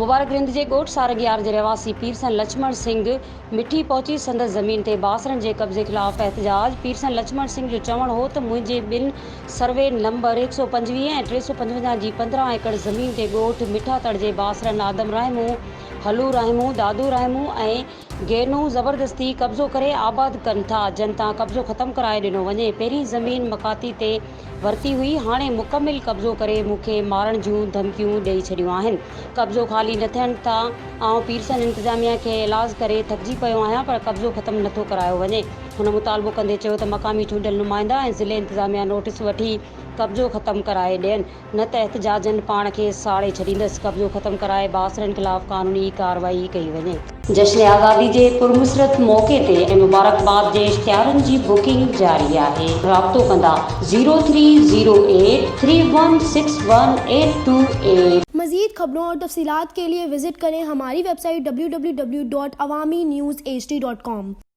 मुबारकरिंद जे ॻोठ सारगियार जे रहवासी पीरसन लक्ष्मण सिंह मिठी पहुची संदसि ज़मीन ते बासरनि जे कब्ज़े ख़िलाफ़ एहतजाज। पीरसन लक्ष्मण सिंह जो चवणु हो त मुंहिंजे ॿिनि सर्वे नंबर 125 ऐं 355 जी 15 एकड़ ज़मीन ते ॻोठ मिठातड़ जे बासरनि आदम रहमू, हलू रहमू, दादू रहमू ऐं गेनू ज़बरदस्ती कब्ज़ो करे आबाद कनि था। जनता कब्ज़ो ख़त्म कराए ॾिनो वञे। पहिरीं ज़मीन मकाती ते वरिती हुई, हाणे मुकमिल कब्ज़ो करे मूंखे मारण जूं धमकियूं ॾेई छॾियूं आहिनि। कब्ज़ो ख़ाली न थियनि था। आउं पीरसन इंतिज़ामिया खे इलाज करे थकिजी पियो आहियां, पर कब्ज़ो ख़त्म नथो करायो वञे। हुन मुतालबो कंदे चयो त मक़ामी चूंडियल नुमाइंदा ऐं ज़िले इंतिज़ामिया नोटिस वठी कब्ज़ो ख़त्म कराए ॾियनि, न त एहतजाजनि पाण खे साड़े छॾींदसि। कब्ज़ो ख़त्म कराए बासरनि ख़िलाफ़ कानूनी कार्रवाई कई वञे। जश्न आज़ादी जे पुरमुसरत मौक़े ते ऐं मुबारकबाद जे इश्तिहारनि जी बुकिंग जारी आहे। राब्तो कंदा 0308316188। मज़ीद खबरों और तफसीलात के लिए विजिट करें हमारी वेबसाइट www.awamiNewsHD.com।